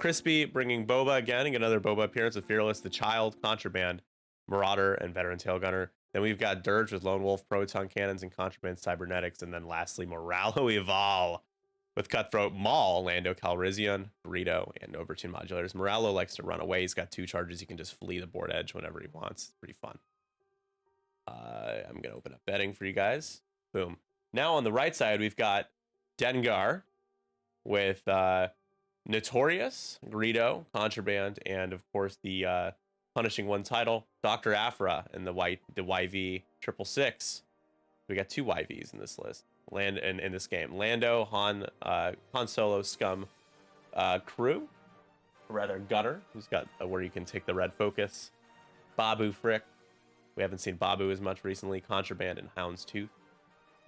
Chrispy bringing Boba again, and another Boba appearance with Fearless, the Child, Contraband, Marauder, and Veteran Tailgunner. Then we've got Dirge with Lone Wolf, Proton Cannons, and Contraband Cybernetics. And then lastly, Moralo Eval with Cutthroat, Maul, Lando Calrissian, Greedo, and Overtune Modulators. Moralo likes to run away. He's got 2 charges. He can just flee the board edge whenever he wants. It's pretty fun. I'm going to open up betting for you guys. Boom. Now on the right side, we've got Dengar with Notorious, Greedo, Contraband, and of course the Punishing One title, Dr. Aphra, and the YV 666. We got 2 YVs in this list. In this game, Lando, Han Solo, Scum, Crew, rather Gunner, who's got where you can take the red focus, Babu Frick. We haven't seen Babu as much recently. Contraband and Houndstooth.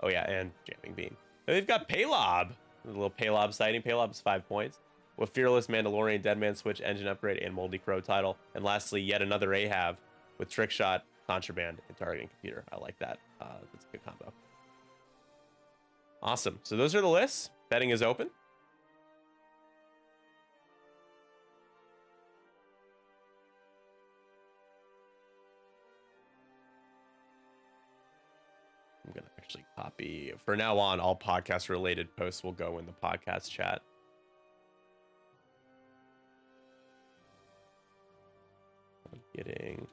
Oh yeah, and Jamming Beam. And they've got Paylob. A little Paylob sighting. Paylob is 5 points. With Fearless, Mandalorian, Deadman Switch, Engine Upgrade, and Moldy Crow title. And lastly, yet another Ahab with Trick Shot, Contraband, and Targeting Computer. I like that. That's a good combo. Awesome. So those are the lists. Betting is open. I'm going to actually copy. From now on, all podcast-related posts will go in the podcast chat. I'm getting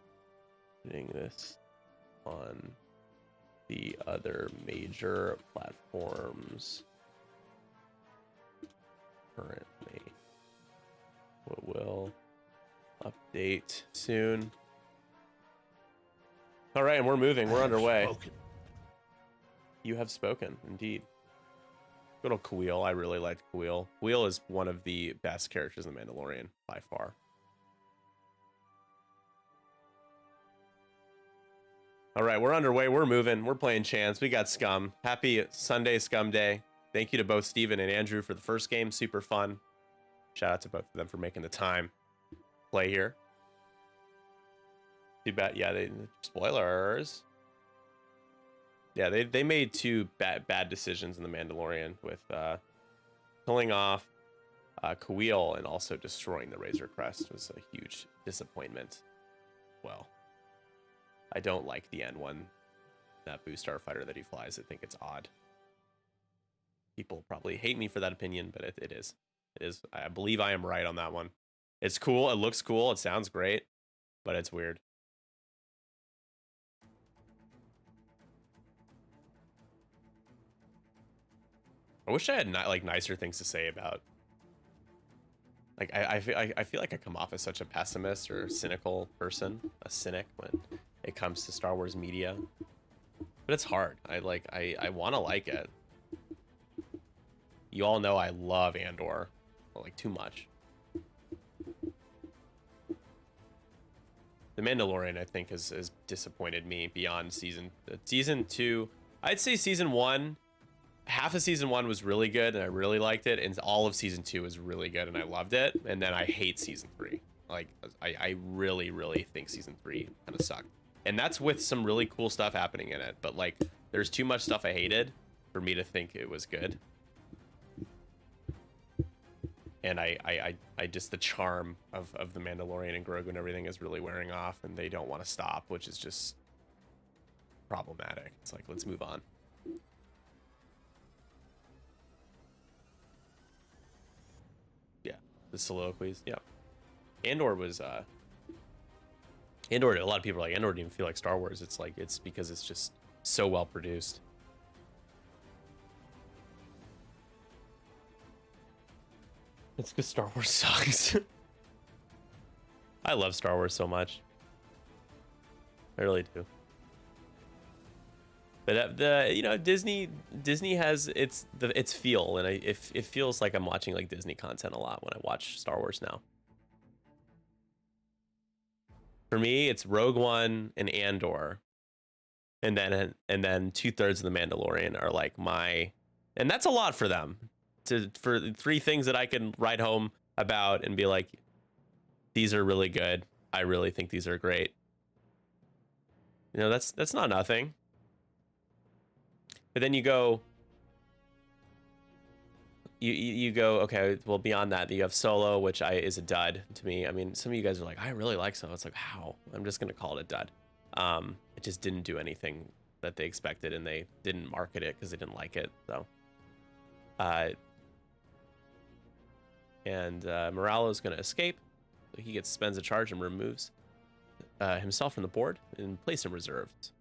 this on the other major platforms currently. What will update soon. All right, and we're moving. We're underway. Spoken. You have spoken, indeed. Good old Kuiil. I really liked Kuiil. Kuiil is one of the best characters in The Mandalorian by far. All right, we're underway. We're moving. We're playing Chance. We got Scum. Happy Sunday, Scum Day. Thank you to both Steven and Andrew for the first game. Super fun. Shout out to both of them for making the time to play here. Too bad. Yeah, spoilers. Yeah, they made 2 bad decisions in The Mandalorian with killing off Kuiil and also destroying the Razor Crest was a huge disappointment. Well, I don't like the N1, that Boo Starfighter that he flies. I think it's odd. People probably hate me for that opinion, but it is. It is. I believe I am right on that one. It's cool. It looks cool. It sounds great, but it's weird. I wish I had nicer things to say about. Like I feel like I come off as such a pessimist or cynical person, a cynic when it comes to Star Wars media, but it's hard. I want to like it. You all know I love Andor, like too much. The Mandalorian, I think, has disappointed me beyond season 2. I'd say season 1. Half of season 1 was really good and I really liked it, and all of season 2 is really good and I loved it, and then I hate season 3. Like I really think season 3 kind of sucked, and that's with some really cool stuff happening in it, but like there's too much stuff I hated for me to think it was good. And I just, the charm of the Mandalorian and Grogu and everything is really wearing off, and they don't want to stop, which is just problematic. It's like, let's move on. The soliloquies, yeah. Andor was Andor, a lot of people are like, Andor didn't even feel like Star Wars. It's like, it's because it's just so well produced. It's because Star Wars sucks. I love Star Wars so much. I really do. But Disney has its feel, and it feels like I'm watching like Disney content a lot when I watch Star Wars now. For me, it's Rogue One and Andor, and then 2/3 of the Mandalorian are like my, and that's a lot for them. For 3 things that I can write home about and be like, these are really good. I really think these are great. You know, that's not nothing. But then you go you go, okay, well, beyond that, you have Solo, which is a dud to me. I mean, some of you guys are like, I really like Solo. It's like, how? I'm just gonna call it a dud. It just didn't do anything that they expected, and they didn't market it because they didn't like it. So, and Moralo is gonna escape. So he spends a charge and removes himself from the board and place him reserved.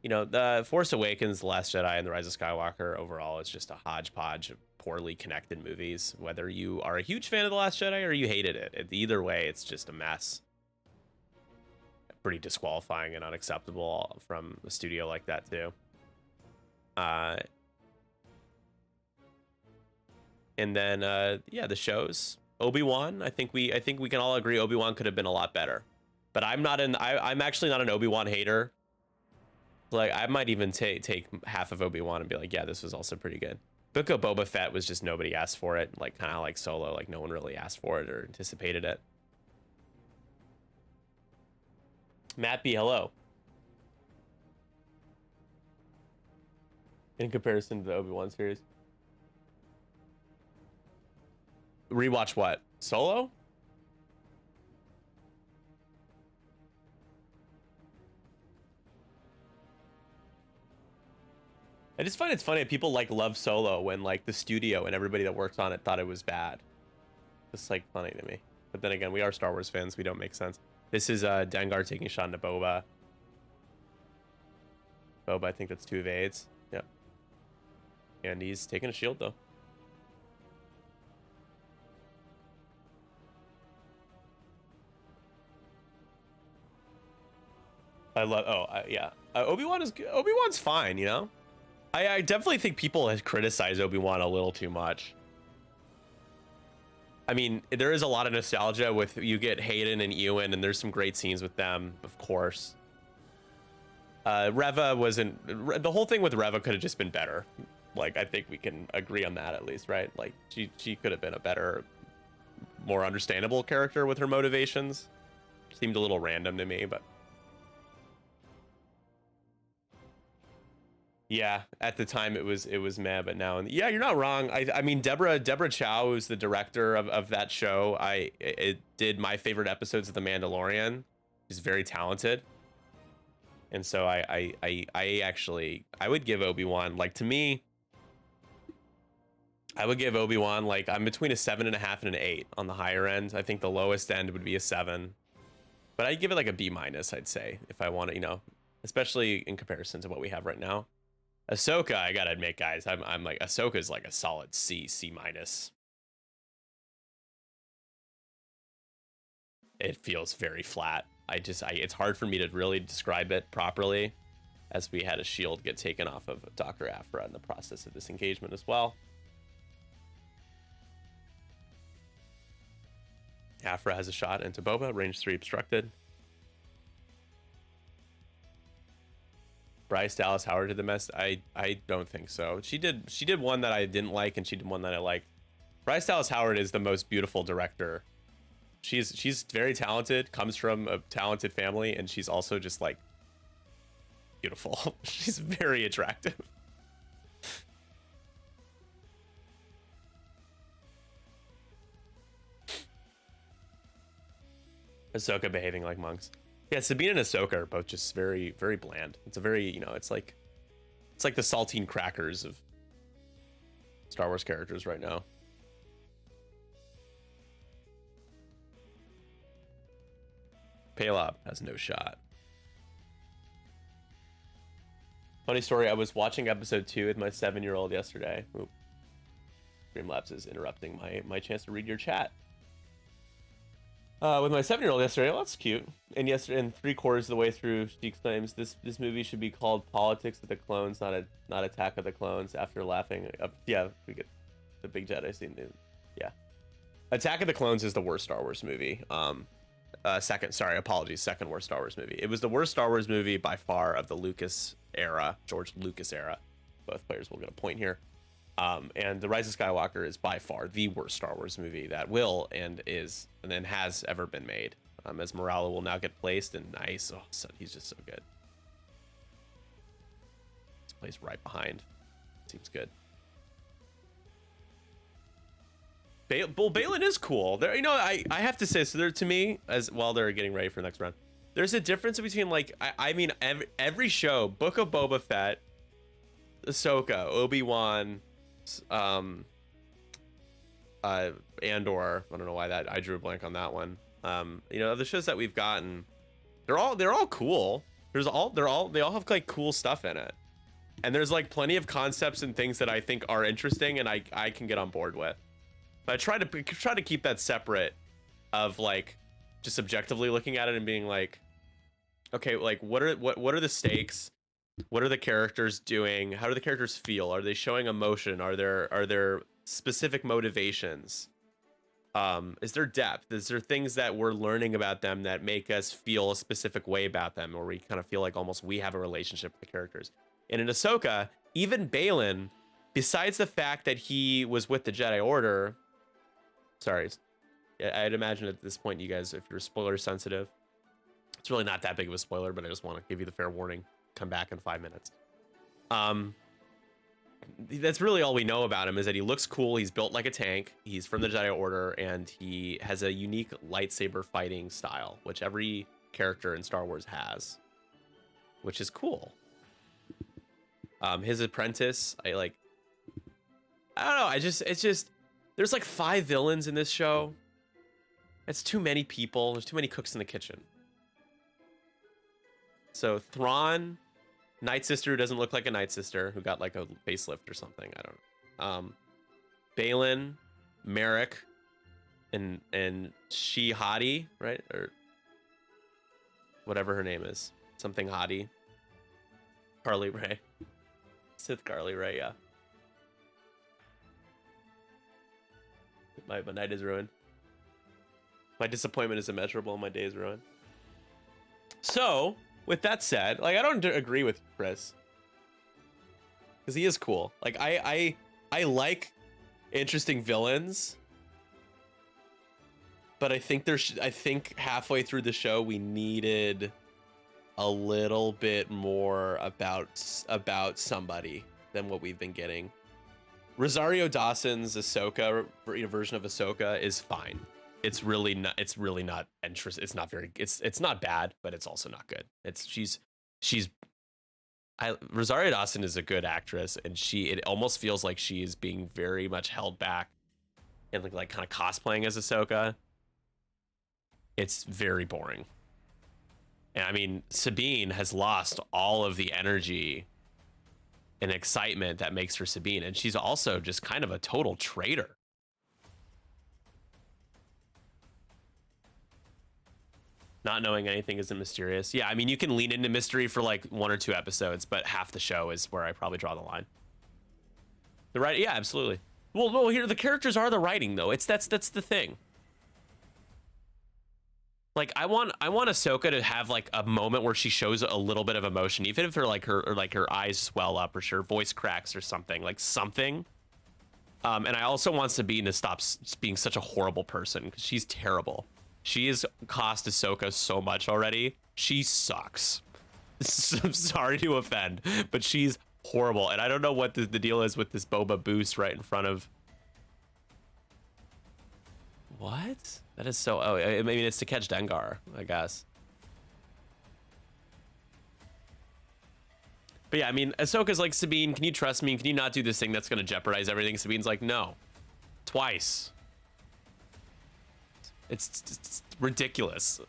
You know, the Force Awakens, The Last Jedi, and The Rise of Skywalker overall is just a hodgepodge of poorly connected movies. Whether you are a huge fan of The Last Jedi or you hated it, either way, it's just a mess. Pretty disqualifying and unacceptable from a studio like that too. And then yeah, the shows. Obi-Wan, I think we can all agree Obi-Wan could have been a lot better. But I'm actually not an Obi-Wan hater. Like, I might even take half of Obi-Wan and be like, yeah, this was also pretty good. Book of Boba Fett was just nobody asked for it. Like, kind of like Solo, like no one really asked for it or anticipated it. Matt B, hello. In comparison to the Obi-Wan series. Rewatch what? Solo? I just find it's funny that people like love Solo when like the studio and everybody that worked on it thought it was bad. It's like funny to me. But then again, we are Star Wars fans. We don't make sense. This is Dengar taking a shot into Boba. Boba, I think that's 2 evades. Yep. And he's taking a shield though. I love. Yeah. Obi-Wan's fine. You know. I definitely think people have criticized Obi-Wan a little too much. I mean, there is a lot of nostalgia with you get Hayden and Ewan, and there's some great scenes with them, of course. Reva wasn't. The whole thing with Reva could have just been better. Like, I think we can agree on that at least, right? Like, she could have been a better, more understandable character with her motivations. Seemed a little random to me, but. Yeah, at the time it was meh, but now, yeah, you're not wrong. I mean, Deborah Chow, who's the director of that show, it did my favorite episodes of The Mandalorian. She's very talented, and so I actually would give Obi-Wan, like, to me, I would give Obi-Wan, like, I'm between a 7.5 and an 8 on the higher end. I think the lowest end would be a 7, but I'd give it like a B-, I'd say, if I want to, you know, especially in comparison to what we have right now. Ahsoka, I gotta admit, guys, I'm like, Ahsoka's like a solid C-. It feels very flat. It's hard for me to really describe it properly, as we had a shield get taken off of Dr. Aphra in the process of this engagement as well. Aphra has a shot into Boba, range 3 obstructed. Bryce Dallas Howard did the mess. I don't think so. She did one that I didn't like, and she did one that I liked. Bryce Dallas Howard is the most beautiful director. She's very talented, comes from a talented family, and she's also just like beautiful. She's very attractive. Ahsoka behaving like monks. Yeah, Sabine and Ahsoka are both just very, very bland. It's a very, you know, it's like the saltine crackers of Star Wars characters right now. Palob has no shot. Funny story, I was watching episode 2 with my 7-year-old yesterday. Oop. Streamlabs is interrupting my chance to read your chat. With my 7-year-old yesterday. Well, that's cute. And yesterday, and 3/4 of the way through, she exclaims, "This movie should be called Politics of the Clones, not Attack of the Clones." After laughing, yeah, we get the big Jedi scene. Yeah, Attack of the Clones is the worst Star Wars movie. Second worst Star Wars movie. It was the worst Star Wars movie by far of the Lucas era, George Lucas era. Both players will get a point here. And The Rise of Skywalker is by far the worst Star Wars movie that will and then has ever been made. As Moralo will now get placed, and nice. Oh, he's just so good. This plays right behind. Seems good. Well, Balin is cool. There, you know, I have to say, so there to me, as while they're getting ready for the next round, there's a difference between like I mean every show, Book of Boba Fett, Ahsoka, Obi-Wan, Andor. I don't know why that I drew a blank on that one. You know, the shows that we've gotten, they're all cool. They all have like cool stuff in it, and there's like plenty of concepts and things that I think are interesting and I can get on board with. But I try to keep that separate of like just objectively looking at it and being like, okay, like what are the stakes? What are the characters doing? How do the characters feel? Are they showing emotion? Are there specific motivations? Is there depth? Is there things that we're learning about them that make us feel a specific way about them, or we kind of feel like almost we have a relationship with the characters? And in Ahsoka, even Balin, besides the fact that he was with the Jedi Order, sorry, I'd imagine at this point, you guys, if you're spoiler sensitive, it's really not that big of a spoiler, but I just want to give you the fair warning. Come back in 5 minutes. That's really all we know about him, is that he looks cool. He's built like a tank. He's from the Jedi Order, and he has a unique lightsaber fighting style, which every character in Star Wars has, which is cool. His apprentice, I don't know. It's just, there's like 5 villains in this show. It's too many people. There's too many cooks in the kitchen. So Thrawn, Night Sister, who doesn't look like a Night Sister, who got like a facelift or something. I don't know. Balin, Merrick, and She Hottie, right? Or whatever her name is. Something Hottie. Carly Ray. Sith Carly Ray, yeah. My night is ruined. My disappointment is immeasurable. My day is ruined. So, with that said, like, I don't agree with Chris, because he is cool. Like, I like interesting villains, but I think I think halfway through the show we needed a little bit more about somebody than what we've been getting. Rosario Dawson's Ahsoka version of Ahsoka is fine. It's really not interesting. It's not very, it's not bad, but it's also not good. Rosario Dawson is a good actress, and it almost feels like she is being very much held back and like kind of cosplaying as Ahsoka. It's very boring. And I mean, Sabine has lost all of the energy and excitement that makes her Sabine, and she's also just kind of a total traitor. Not knowing anything isn't mysterious. Yeah, I mean, you can lean into mystery for like 1 or 2 episodes, but half the show is where I probably draw the line. The writing, yeah, absolutely. Well, here the characters are the writing though. That's the thing. Like, I want Ahsoka to have like a moment where she shows a little bit of emotion, even if her eyes swell up or her voice cracks or something, like something. And I also want Sabine to stop being such a horrible person, because she's terrible. She has cost Ahsoka so much already. She sucks. I'm sorry to offend, but she's horrible. And I don't know what the deal is with this Boba boost right in front of. What? That is so. Oh, I mean, it's to catch Dengar, I guess. But yeah, I mean, Ahsoka's like, Sabine, can you trust me? Can you not do this thing that's going to jeopardize everything? Sabine's like, no. Twice. It's ridiculous.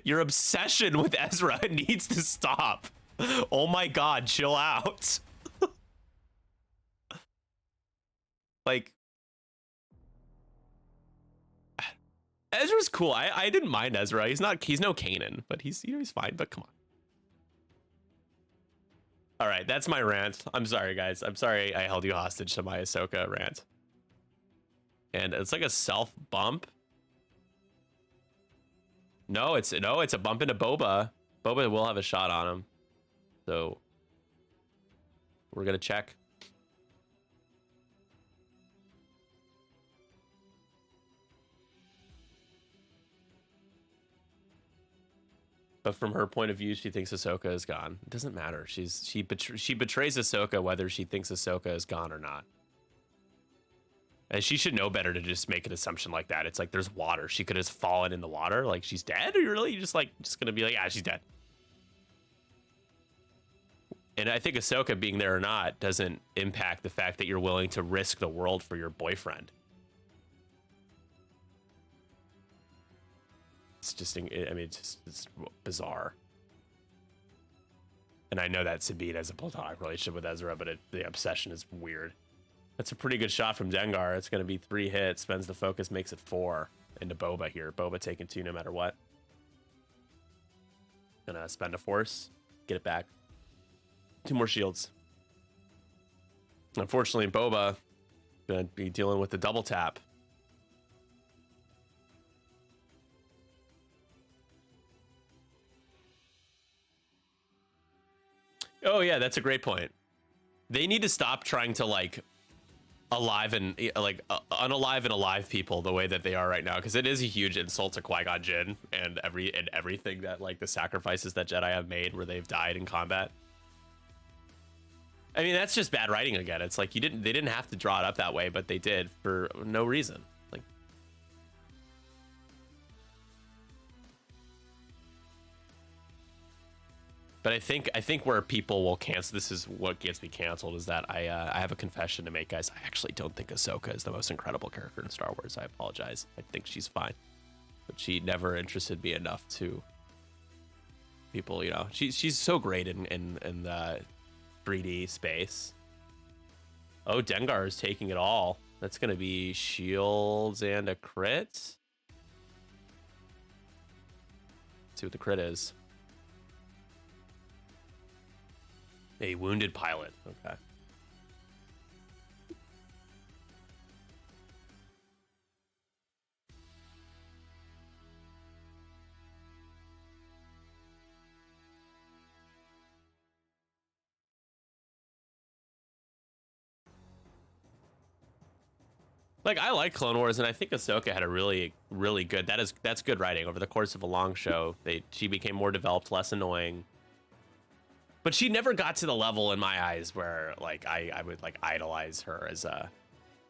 Your obsession with Ezra needs to stop. Oh my God, chill out. Like, Ezra's cool. I didn't mind Ezra. He's no Kanan, but he's fine. But come on. All right, that's my rant. I'm sorry, guys. I'm sorry I held you hostage to my Ahsoka rant. And it's like a self bump. No, it's a bump into Boba. Boba will have a shot on him. So we're gonna check. But from her point of view, she thinks Ahsoka is gone. It doesn't matter. She betrays Ahsoka whether she thinks Ahsoka is gone or not. And she should know better to just make an assumption like that. It's like there's water. She could have fallen in the water. Like she's dead. Are you really just gonna be like, yeah, she's dead? And I think Ahsoka being there or not doesn't impact the fact that you're willing to risk the world for your boyfriend. It's just, I mean, it's bizarre. And I know that Sabine has a platonic relationship with Ezra, but the obsession is weird. That's a pretty good shot from Dengar. It's going to be 3 hits. Spends the focus, makes it 4 into Boba here. Boba taking 2 no matter what. Gonna spend a force, get it back. 2 more shields. Unfortunately, Boba gonna be dealing with the double tap. Oh yeah, that's a great point. They need to stop trying to like alive and like unalive and alive people the way that they are right now, because it is a huge insult to Qui-Gon Jinn and everything that like the sacrifices that Jedi have made where they've died in combat. I mean, that's just bad writing again. It's like they didn't have to draw it up that way, but they did for no reason. Like, but I think where people will cancel, this is what gets me canceled, is that I have a confession to make, guys. I actually don't think Ahsoka is the most incredible character in Star Wars. I apologize. I think she's fine, but she never interested me enough to people. You know, she's so great in the 3D space. Oh, Dengar is taking it all. That's gonna be shields and a crit. Let's see what the crit is. A wounded pilot. Okay. Like, I like Clone Wars, and I think Ahsoka had a really, really good. That's good writing. Over the course of a long show, she became more developed, less annoying. But she never got to the level in my eyes where like I would like idolize her as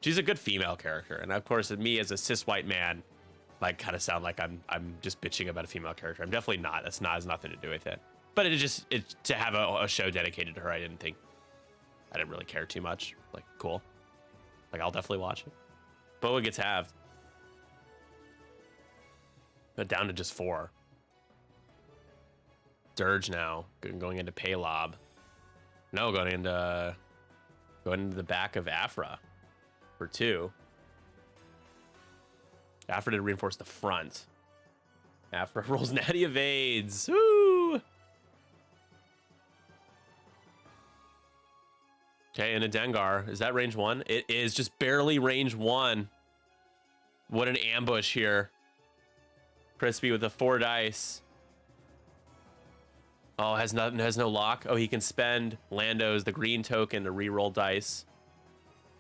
she's a good female character. And of course, me as a cis white man, like kind of sound like I'm just bitching about a female character. I'm definitely not. That's not, has nothing to do with it. But it's to have a show dedicated to her, I didn't really care too much. Like, cool. Like, I'll definitely watch it. Boa gets halved. But down to just 4. Dirge now going into Paylob. No, going into the back of Afra for 2. Afra did reinforce the front. Afra rolls natty evades. Woo! Okay, and a Dengar. Is that range 1? It is just barely range 1. What an ambush here. Chrispy with the 4 dice. Oh, has no lock. Oh, he can spend Lando's the green token to reroll dice.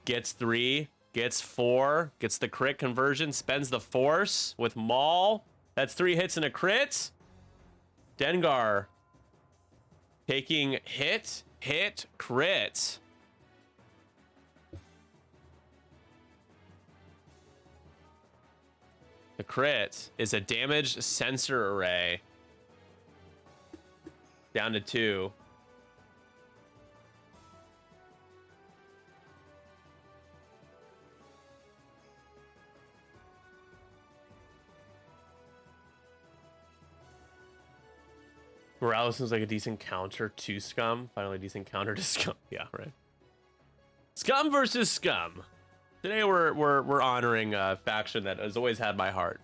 Gets 3, gets 4, gets the crit conversion, spends the force with Maul. That's 3 hits and a crit. Dengar taking hit, crit. The crit is a damaged sensor array. Down to 2. Morales seems like a decent counter to Scum. Finally, a decent counter to Scum. Yeah, right. Scum versus Scum. Today we're honoring a faction that has always had my heart,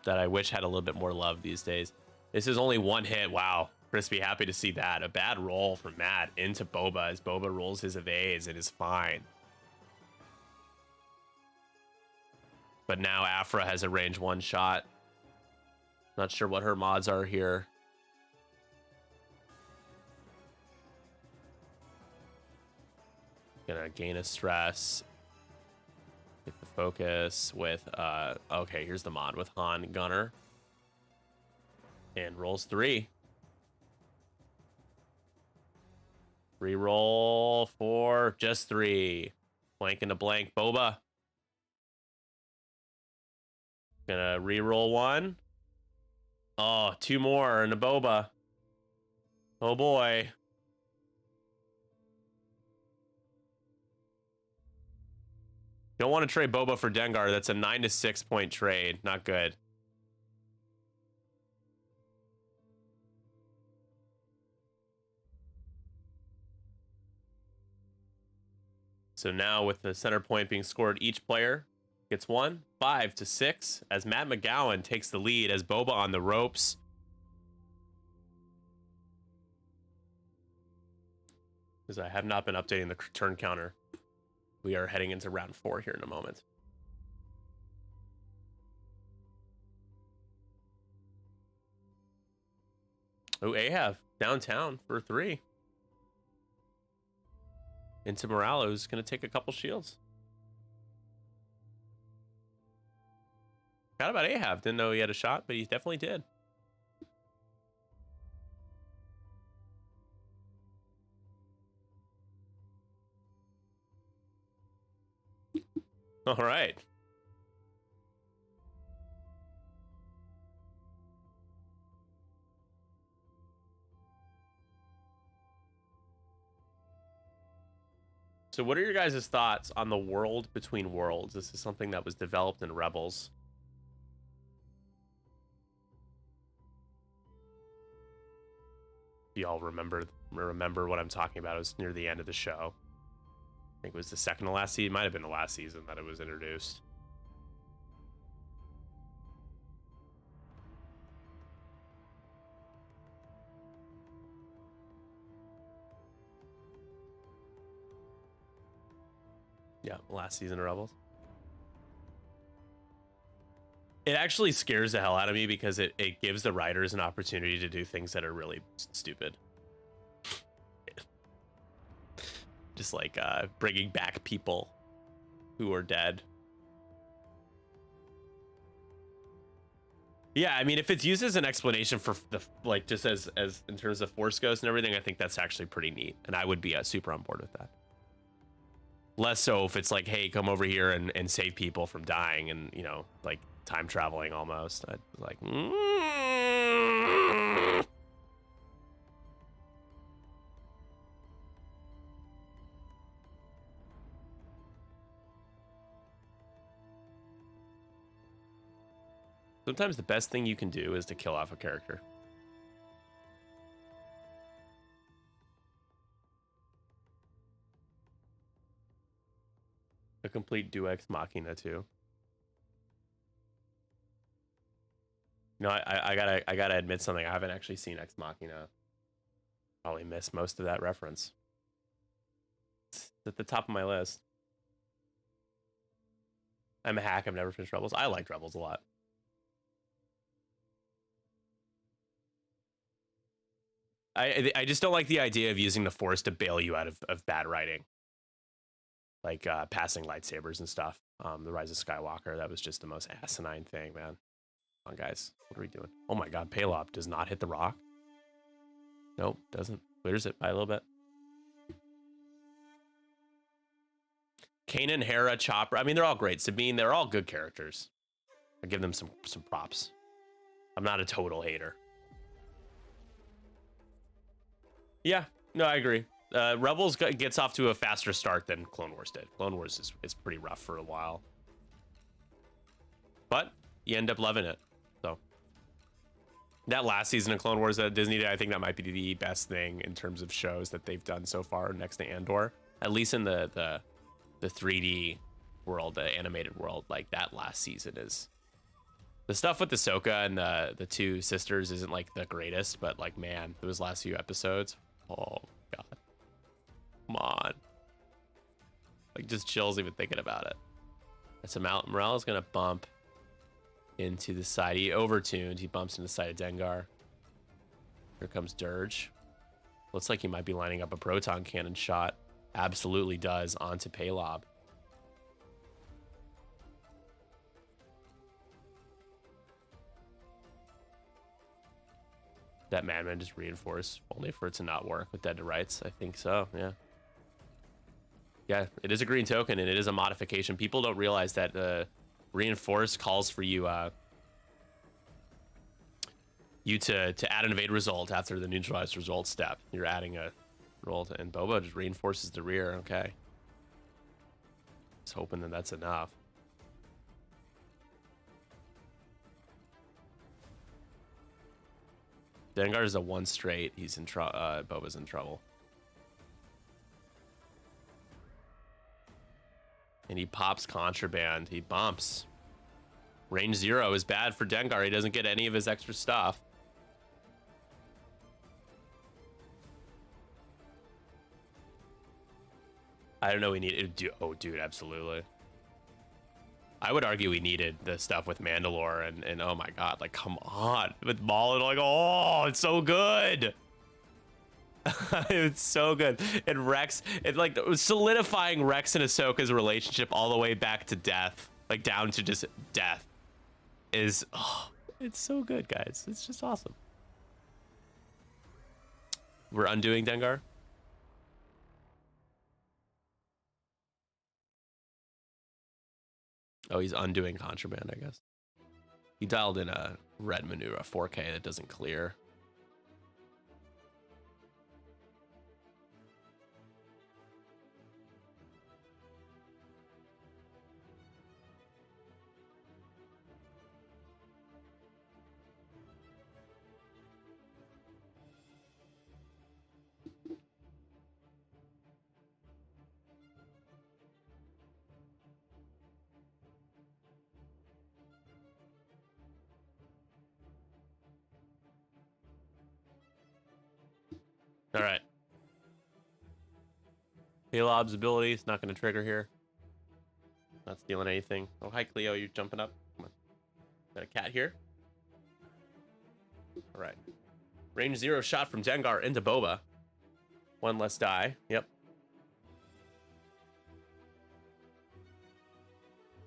that I wish had a little bit more love these days. This is only 1 hit. Wow. Chrispy, happy to see that. A bad roll from Matt into Boba as Boba rolls his evades and is fine. But now Afra has a range 1 shot. Not sure what her mods are here. Gonna gain a stress. Get the focus with, okay, here's the mod with Han Gunner. And rolls 3. Reroll for just 3. Blank into blank. Boba Gonna re-roll one. Oh, two more and a boba. Oh boy. Don't want to trade boba for Dengar. That's a 9 to 6 point trade. Not good. So now with the center point being scored, each player gets one. 5 to 6 as MattMcG takes the lead as boba on the ropes. Because I have not been updating the turn counter. We are heading into round 4 here in a moment. Oh, Ahab downtown for 3. Into Moralo, who's going to take a couple shields. Forgot about Ahab. Didn't know he had a shot, but he definitely did. All right. So what are your guys' thoughts on the world between worlds? This is something that was developed in Rebels. If y'all remember what I'm talking about. It was near the end of the show. I think it was the second to last season. It might have been the last season that it was introduced. Yeah, last season of Rebels. It actually scares the hell out of me because it gives the writers an opportunity to do things that are really stupid. Just like bringing back people who are dead. Yeah, I mean, if it's used as an explanation for the like just as in terms of Force Ghost and everything, I think that's actually pretty neat, and I would be super on board with that. Less so if it's like, hey, come over here and save people from dying, and you know, like time traveling almost. I'd like. Sometimes the best thing you can do is to kill off a character. A complete Deus Ex Machina too. No, I gotta admit something. I haven't actually seen Ex Machina. Probably missed most of that reference. It's at the top of my list. I'm a hack. I've never finished Rebels. I liked Rebels a lot. I just don't like the idea of using the Force to bail you out of bad writing. Like passing lightsabers and stuff. The Rise of Skywalker, that was just the most asinine thing, man. Come on, guys. What are we doing? Oh my god, Palop does not hit the rock. Nope, doesn't. Clears it by a little bit. Kanan, Hera, Chopper. I mean, they're all great. Sabine, they're all good characters. I give them some props. I'm not a total hater. Yeah, no, I agree. Rebels gets off to a faster start than Clone Wars did. Clone Wars is pretty rough for a while. But you end up loving it. So that last season of Clone Wars that Disney did, I think that might be the best thing in terms of shows that they've done so far next to Andor. At least in the 3D world, the animated world, like that last season is... The stuff with Ahsoka and the two sisters isn't like the greatest, but like, man, those last few episodes, oh god, come on, like just chills even thinking about it. So Morale is gonna bump into the side. He overtuned. He bumps into the side of Dengar. Here comes Dirge. Looks like he might be lining up a proton cannon shot. Absolutely does onto Palob. That Madman just reinforced, only for it to not work with Dead to Rights. I think so, yeah. Yeah, it is a green token, and it is a modification. People don't realize that Reinforce calls for you to add an evade result after the neutralized result step. You're adding a roll to, and Boba just reinforces the rear. Okay. Just hoping that that's enough. Dengar is a 1 straight. He's in trouble. Boba's in trouble. And he pops Contraband. He bumps. Range 0 is bad for Dengar. He doesn't get any of his extra stuff. I don't know. We need. Oh, dude, absolutely. I would argue we needed the stuff with Mandalore and oh my god, like come on with Maul and like oh, it's so good. It's so good. And Rex, it like solidifying Rex and Ahsoka's relationship all the way back to death, like down to just death, is oh, it's so good, guys. It's just awesome. We're undoing Dengar. Oh, he's undoing Contraband, I guess. He dialed in a red menu, a 4K that doesn't clear. All right. Caleb's ability is not going to trigger here. Not stealing anything. Oh, hi, Cleo. You're jumping up. Come on. Got a cat here. All right. Range 0 shot from Dengar into Boba. 1 less die. Yep.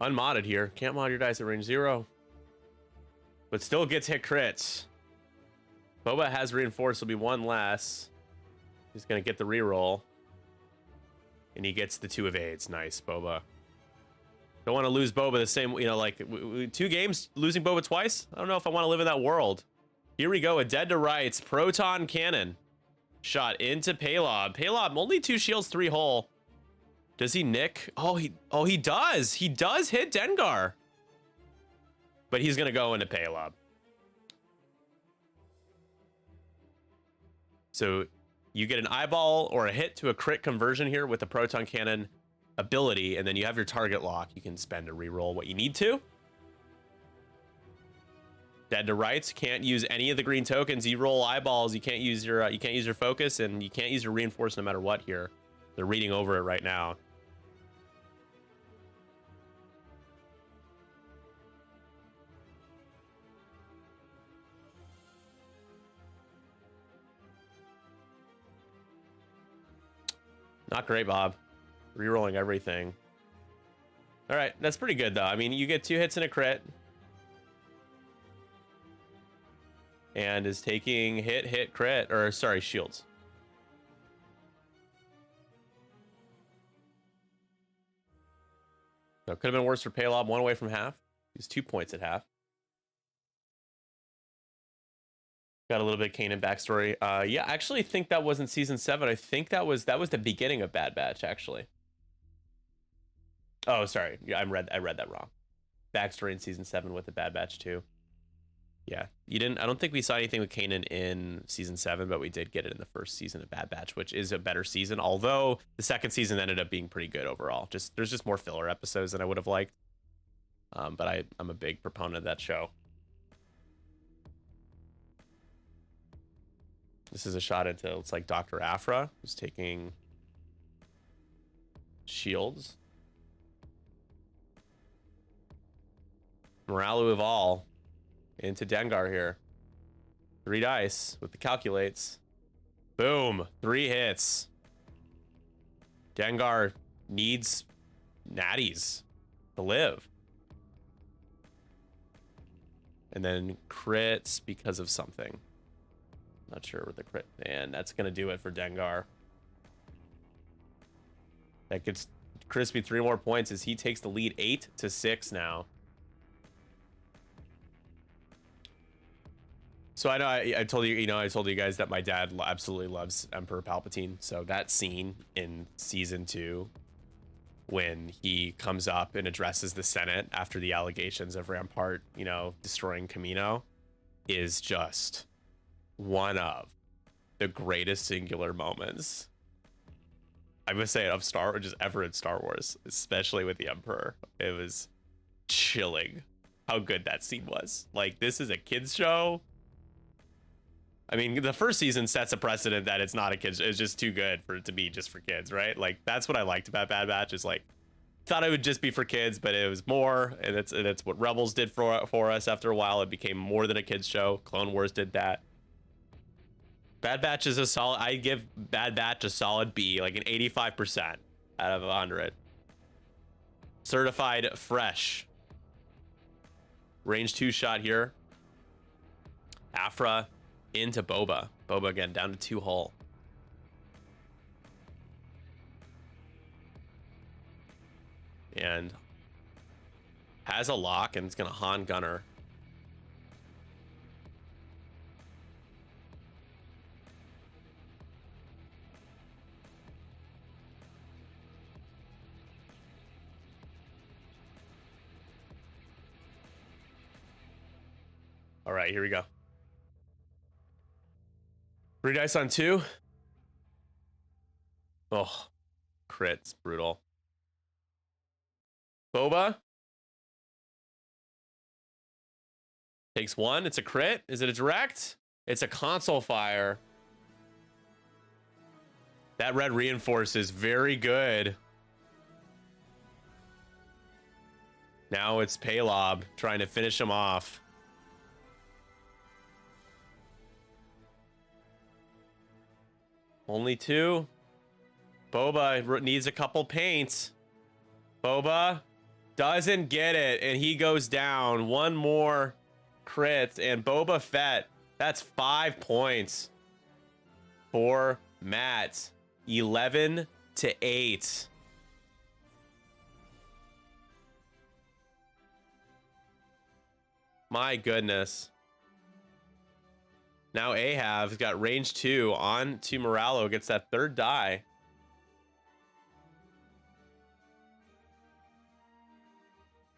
Unmodded here. Can't mod your dice at range 0. But still gets hit crits. Boba has reinforced. Will be 1 less. He's going to get the reroll. And he gets the 2 evades. Nice, Boba. Don't want to lose Boba the same, you know, like 2 games losing Boba twice. I don't know if I want to live in that world. Here we go. A dead to rights proton cannon shot into Paylob. Paylob only 2 shields, 3 hull. Does he nick? Oh, he does. He does hit Dengar. But he's going to go into Paylob. So you get an eyeball or a hit to a crit conversion here with the proton cannon ability, and then you have your target lock. You can spend to reroll what you need to. Dead to rights, can't use any of the green tokens. You roll eyeballs, you can't use your focus, and you can't use your reinforce no matter what here. They're reading over it right now. Not great, Bob. Rerolling everything. All right, that's pretty good, though. I mean, you get 2 hits and a crit. And is taking hit, crit, or sorry, shields. So it could have been worse for Paylob. 1 away from half. He's 2 points at half. Got a little bit of Kanan backstory. Yeah, I actually think that wasn't season 7. I think that was the beginning of Bad Batch, actually. Oh, sorry. Yeah, I read that wrong. Backstory in season 7 with the Bad Batch 2. Yeah, I don't think we saw anything with Kanan in season 7, but we did get it in the first season of Bad Batch, which is a better season. Although the second season ended up being pretty good overall. There's just more filler episodes than I would have liked. But I'm a big proponent of that show. This is a shot into, it's like Dr. Aphra, who's taking shields. Moralu Eval into Dengar here. 3 dice with the calculates. Boom. 3 hits. Dengar needs natties to live. And then crits because of something. Not sure what the crit. And that's going to do it for Dengar. That gets Chrispy 3 more points as he takes the lead 8-6 now. So I know I told you, I told you guys that my dad absolutely loves Emperor Palpatine. So that scene in season 2, when he comes up and addresses the Senate after the allegations of Rampart, destroying Camino, is just one of the greatest singular moments, I must say, of Star Wars, just ever in Star Wars, especially with the Emperor. It was chilling how good that scene was. Like, this is a kids show. I mean, the first season sets a precedent that it's not a kids. It's just too good for it to be just for kids, right? Like, that's what I liked about Bad Batch. Is like, thought it would just be for kids, but it was more, and it's what Rebels did for us. After a while, it became more than a kids show. Clone Wars did that. Bad Batch is a solid. I give Bad Batch a solid B, like an 85% out of 100. Certified fresh. Range 2 shot here. Afra into Boba. Boba again down to 2 hull. And has a lock, and it's gonna Han Gunner. All right, here we go. 3 dice on 2. Oh, crits, brutal. Boba takes 1. It's a crit. Is it a direct? It's a console fire. That red reinforces very good. Now it's Paylob trying to finish him off. Only 2. Boba needs a couple paints. Boba doesn't get it, and he goes down. 1 more crit, and Boba Fett. That's 5 points for Matt. 11-8. My goodness. Now Ahav's got range 2 on to Moralo, gets that 3rd die.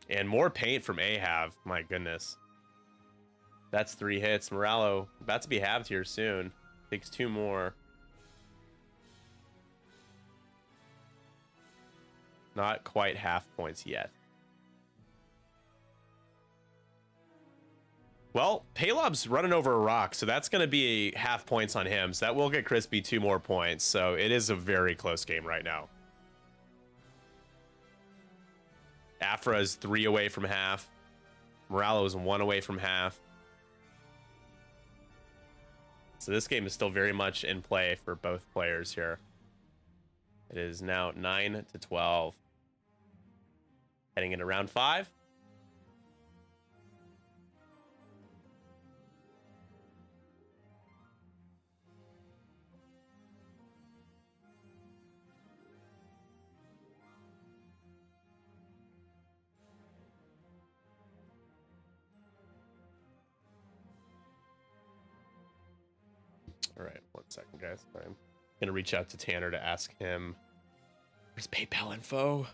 And more paint from Ahav. My goodness. That's 3 hits. Moralo about to be halved here soon. Takes 2 more. Not quite half points yet. Well, Palob's running over a rock, so that's going to be half points on him. So that will get Chrispy 2 more points. So it is a very close game right now. Afra is 3 away from half. Moralo is 1 away from half. So this game is still very much in play for both players here. It is now 9-12. Heading into round 5. All right, 1 second, guys. I'm gonna reach out to Tanner to ask him where's PayPal info.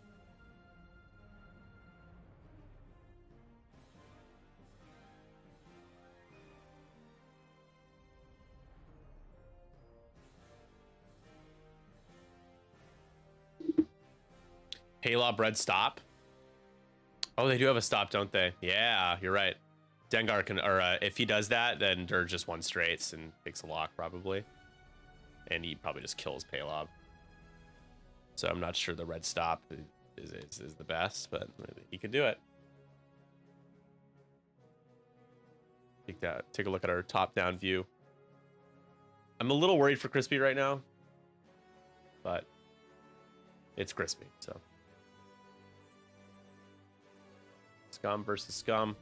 Paylob red stop. Oh, they do have a stop, don't they? Yeah, you're right. Dengar can, or if he does that, then Dirge just 1 straights and takes a lock probably, and he probably just kills Paylob. So I'm not sure the red stop is the best, but he could do it. Take a look at our top-down view. I'm a little worried for Chrispy right now, but it's Chrispy, so. Scum versus scum.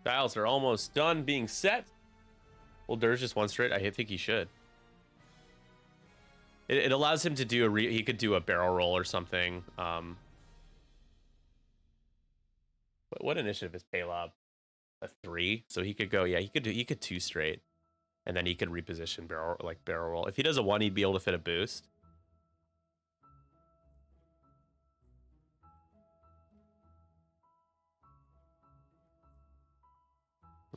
Tiles are almost done being set. Well, Dirge just one straight. I think he should. It allows him to do he could do a barrel roll or something. What initiative is Paylob? A 3, so he could go. Yeah, he could 2 straight, and then he could reposition barrel roll. If he does a 1, he'd be able to fit a boost.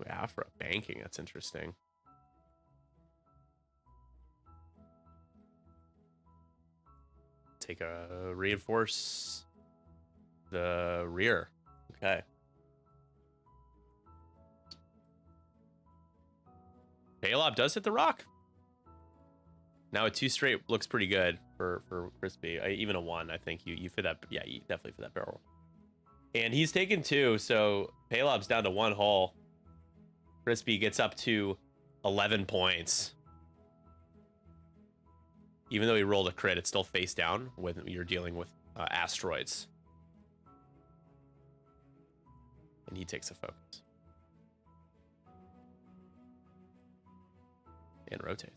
Yeah, for a banking, that's interesting. Take a reinforce the rear. Okay. Paylob does hit the rock. Now a 2 straight looks pretty good for Chrispy. Even a 1, I think you fit that. Yeah, you definitely fit that barrel. And he's taken 2, so Paylob's down to 1 hull. Chrispy gets up to 11 points. Even though he rolled a crit, it's still face down when you're dealing with asteroids. And he takes a focus. And rotate.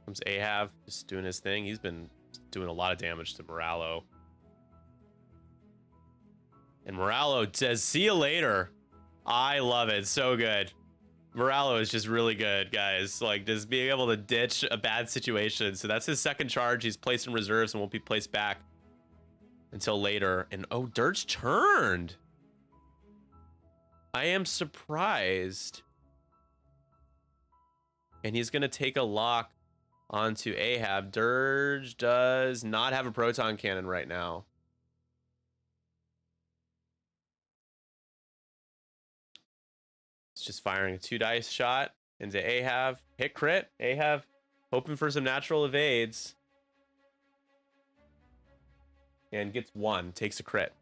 Comes Ahab, just doing his thing. He's been doing a lot of damage to Moralo. And Moralo says, see you later. I love it. So good. Moralo is just really good, guys. Like, just being able to ditch a bad situation. So that's his second charge. He's placed in reserves and won't be placed back until later. And oh, Dirge turned. I am surprised. And he's going to take a lock onto Ahab. Dirge does not have a proton cannon right now. It's just firing a 2 dice shot into Ahab. Hit crit. Ahab hoping for some natural evades. And gets 1. Takes a crit.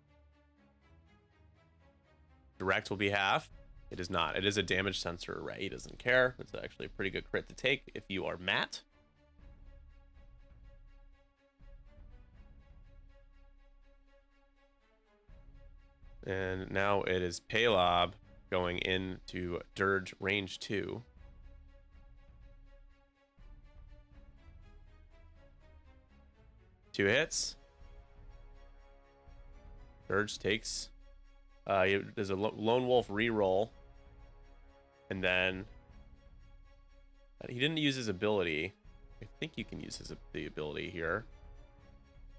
Direct will be half. It is not. It is a damage sensor array. He doesn't care. It's actually a pretty good crit to take if you are Matt. And now it is Paylob going into Dirge range 2. Two hits. Dirge takes. There's a Lone Wolf reroll. And then he didn't use his ability. I think you can use the ability here.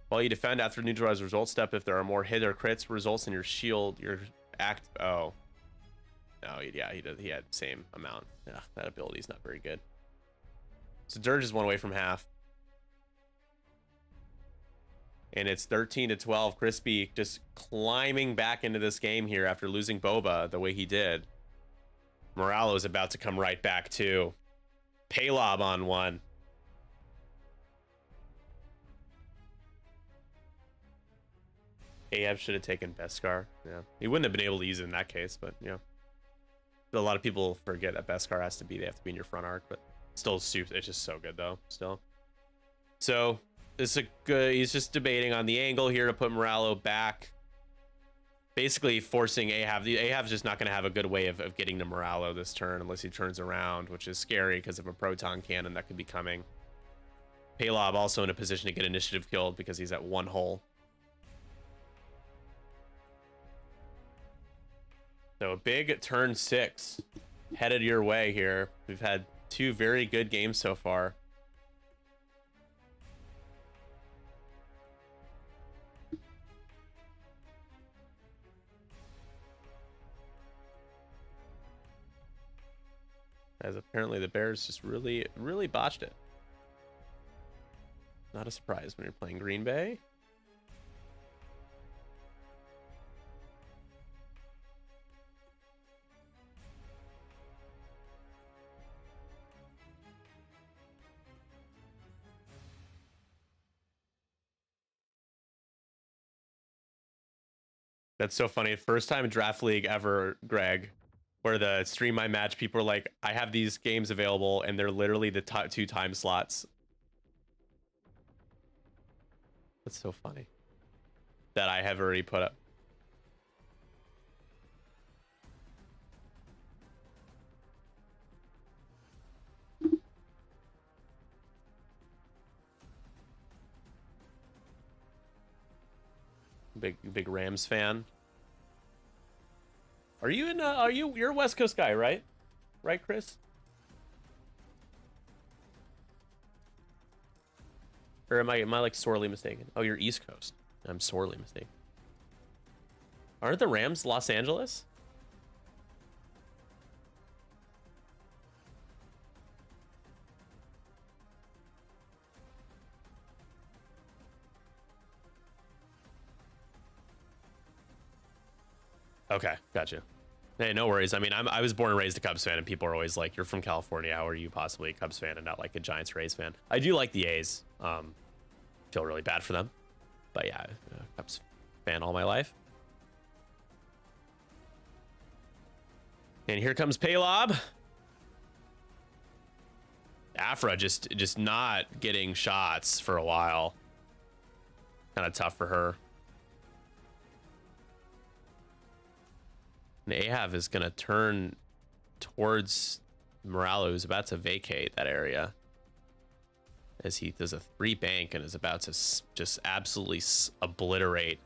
While you defend after neutralized result step, if there are more hit or crits results in your shield, your act. Oh, no, yeah, he had the same amount. Yeah, that ability is not very good. So Dirge is 1 away from half, and it's 13 to 12. Chrispy just climbing back into this game here after losing Boba the way he did. Moralo is about to come right back too. Paylob on 1. Ahab should have taken Beskar. Yeah, he wouldn't have been able to use it in that case, but yeah. A lot of people forget that Beskar has to be. They have to be in your front arc, but still, it's just so good though. Still, so it's a good. He's just debating on the angle here to put Moralo back, basically forcing Ahab. Ahab's just not going to have a good way of getting to Moralo this turn unless he turns around, which is scary because of a proton cannon that could be coming. Paylob also in a position to get initiative killed because he's at 1 hull. So a big turn 6 headed your way here. We've had 2 very good games so far. As apparently the Bears just really botched it. Not a surprise when you're playing Green Bay. That's so funny. First time draft league ever, Greg, where the stream my match people are like, I have these games available and they're literally the 2 time slots. That's so funny. That I have already put up. Big Rams fan. Are you in you're a West Coast guy, right? Right, Chris? Or am I like sorely mistaken? Oh, you're East Coast. I'm sorely mistaken. Aren't the Rams Los Angeles? Okay, gotcha. Hey, no worries. I mean, I was born and raised a Cubs fan, and people are always like, "You're from California. How are you possibly a Cubs fan and not like a Giants Rays fan?" I do like the A's. Feel really bad for them, but yeah, Cubs fan all my life. And here comes Paylob. Afra just not getting shots for a while. Kind of tough for her. And Ahab is going to turn towards Moralo, who's about to vacate that area. As he does a 3 bank and is about to just absolutely obliterate.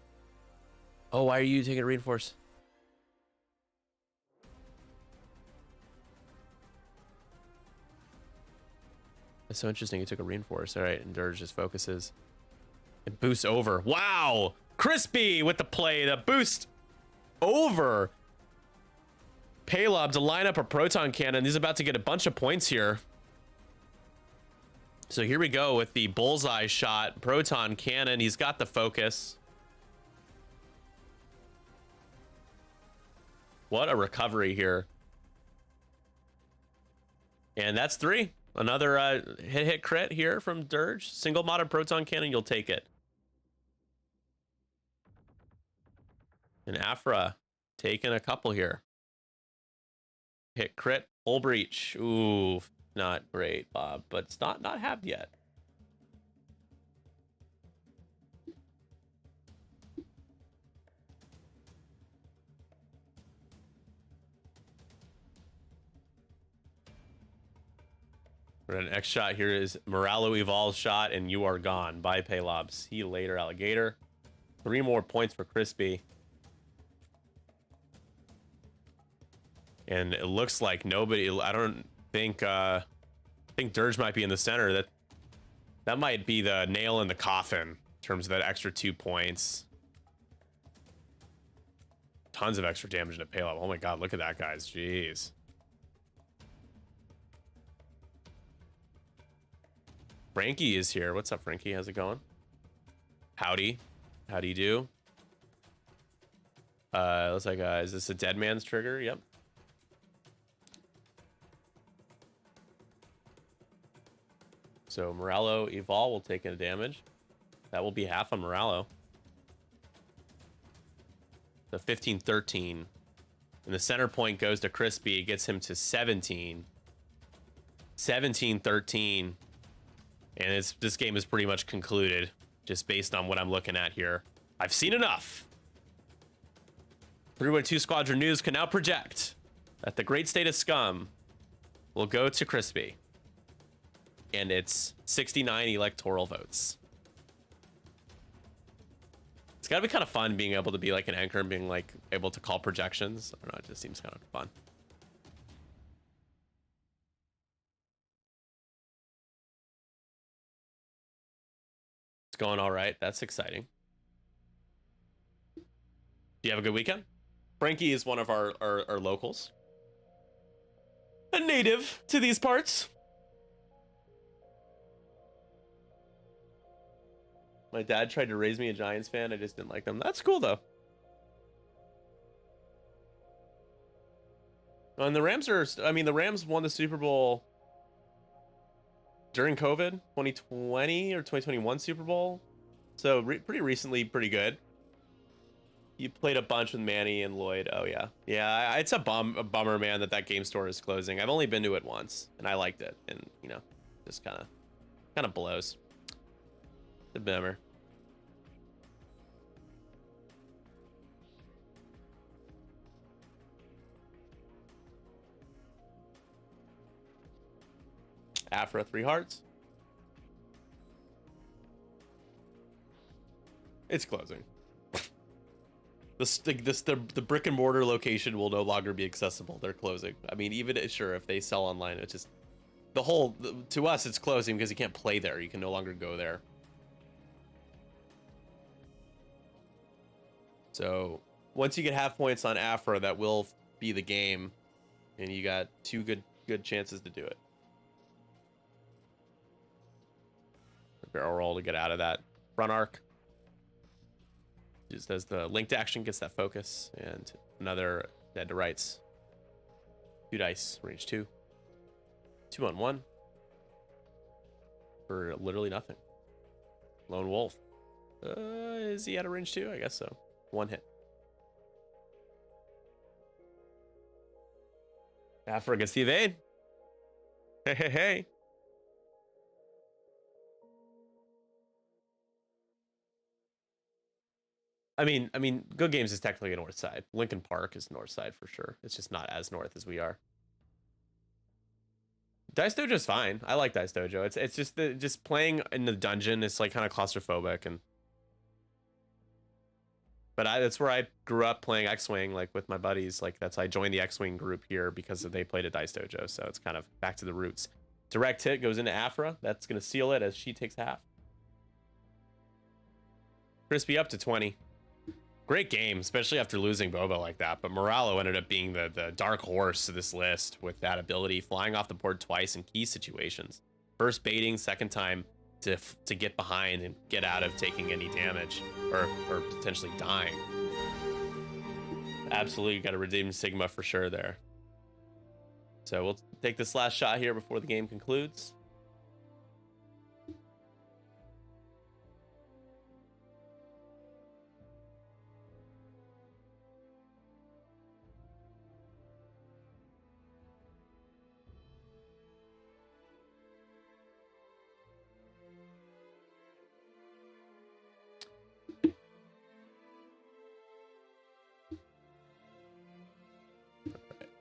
Oh, why are you taking a reinforce? That's so interesting. He took a reinforce. All right, and Dirge just focuses. It boosts over. Wow! Chrispy with the play. The boost over. Paylob to line up a proton cannon. He's about to get a bunch of points here. So here we go with the bullseye shot. Proton cannon. He's got the focus. What a recovery here. And that's 3. Another hit crit here from Dirge. Single modded proton cannon. You'll take it. And Afra taking a couple here. Hit crit, hull breach. Ooh, not great, Bob, but it's not halved yet. An X shot here is Moralo Evolve shot, and you are gone. Bye, Paylob. See you later, Alligator. 3 more points for Chrispy. And it looks like nobody, I don't think, I think Dirge might be in the center. That might be the nail in the coffin in terms of that extra 2 points. Tons of extra damage to Paylob. Oh my god, look at that, guys. Jeez. Frankie is here. What's up, Frankie? How's it going? Howdy. How do you do? Looks like, is this a dead man's trigger? Yep. So Moralo Evol will take a damage. That will be half on Moralo. So 15-13. And the center point goes to Chrispy. It gets him to 17. 17-13. And this game is pretty much concluded, just based on what I'm looking at here. I've seen enough. 312 Squadron News can now project that the great state of scum will go to Chrispy. And it's 69 electoral votes. It's gotta be kind of fun being able to be like an anchor and being like able to call projections. I don't know, it just seems kind of fun. It's going all right. That's exciting. Do you have a good weekend? Frankie is one of our locals. A native to these parts. My dad tried to raise me a Giants fan. I just didn't like them. That's cool, though. And the Rams are... I mean, the Rams won the Super Bowl during COVID. 2020 or 2021 Super Bowl. So, pretty recently, pretty good. You played a bunch with Manny and Lloyd. Oh, yeah. Yeah, it's a bummer, man, that game store is closing. I've only been to it once, and I liked it. And, you know, just kind of blows. The bummer. Afra, 3 hearts. It's closing. The brick and mortar location will no longer be accessible. They're closing. I mean, even sure if they sell online, it's just to us it's closing because you can't play there. You can no longer go there. So once you get half points on Afra, that will be the game, and you got 2 good chances to do it. Barrel roll to get out of that front arc. Just as the linked action gets that focus, and another dead to rights. 2 dice, range 2. 2 on 1 for literally nothing. Lone Wolf. Is he at a range 2? I guess so. 1 hit. Afra gets the evade. Hey, hey, hey. I mean, Good Games is technically a north side. Lincoln Park is north side for sure. It's just not as north as we are. Dice Dojo's fine. I like Dice Dojo. It's just playing in the dungeon is like kind of claustrophobic, and but that's where I grew up playing X-Wing, like with my buddies. Like I joined the X-Wing group here because they played at Dice Dojo, so it's kind of back to the roots. Direct hit goes into Afra. That's gonna seal it as she takes half. Chrispy up to 20. Great game, especially after losing Boba like that. But Moralo ended up being the dark horse of this list with that ability, flying off the board twice in key situations. First baiting, second time to get behind and get out of taking any damage or potentially dying. Absolutely got to redeem Sigma for sure there. So we'll take this last shot here before the game concludes.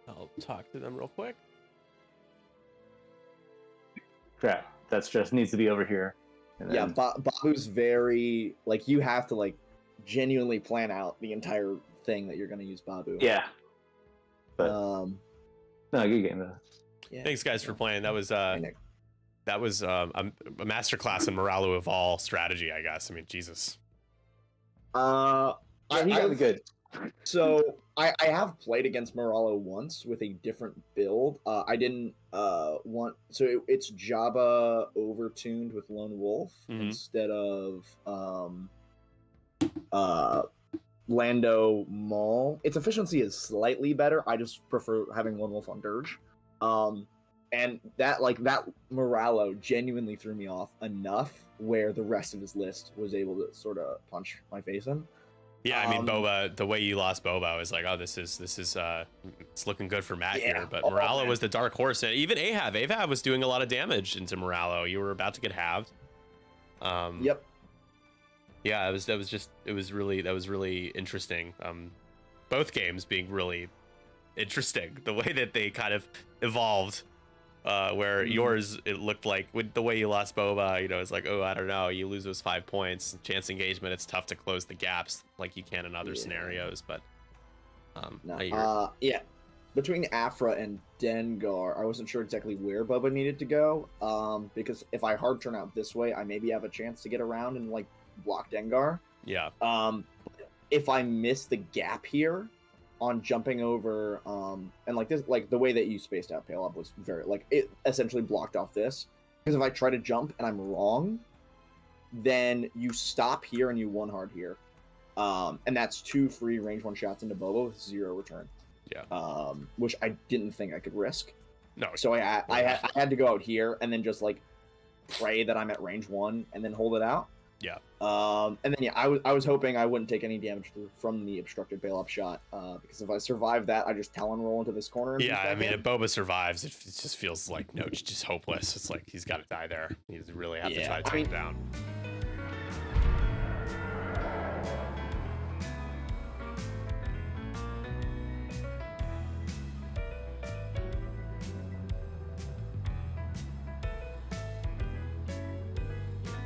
I'll talk to them real quick. Crap, that's just needs to be over here. And Yeah, then... Babu's very, like, you have to, like, genuinely plan out the entire thing that you're going to use Babu. Yeah. But, No, good game, though. Yeah. Thanks, guys, for playing. That was a masterclass in Moralo of all strategy, I guess. I mean, Jesus. Yeah, he got good. So I have played against Moralo once with a different build. I didn't it's Jabba overtuned with Lone Wolf instead of Lando Maul. Its efficiency is slightly better. I just prefer having Lone Wolf on Dirge. And that Moralo genuinely threw me off enough where the rest of his list was able to sort of punch my face in. Yeah, I mean, Boba, the way you lost Boba, I was like, oh, this is it's looking good for Matt here. But Moralo was the dark horse, and even Ahab was doing a lot of damage into Moralo. You were about to get halved. Yep. Yeah, that was really interesting. Both games being really interesting. The way that they kind of evolved. Where yours, it looked like with the way you lost Boba, it's like, oh, I don't know, you lose those 5 points. Chance engagement, it's tough to close the gaps like you can in other scenarios. But between Afra and Dengar, I wasn't sure exactly where Boba needed to go. Because if I hard turn out this way, I maybe have a chance to get around and like block Dengar. Yeah. If I miss the gap here on jumping over, and like this, like the way that you spaced out Pale Up was very, like, it essentially blocked off this. Because if I try to jump and I'm wrong, then you stop here and you one hard here. And that's 2 free range 1 shots into Boba with 0 return. Yeah. Which I didn't think I could risk. No. So I had to go out here and then just like pray that I'm at range 1 and then hold it out. Yeah. And then I was hoping I wouldn't take any damage from the obstructed bail up shot, because if I survive that, I just Talon roll into this corner. And I mean, if Boba survives, it just feels like just hopeless. It's like he's got to die there. He's really have to try to take him down.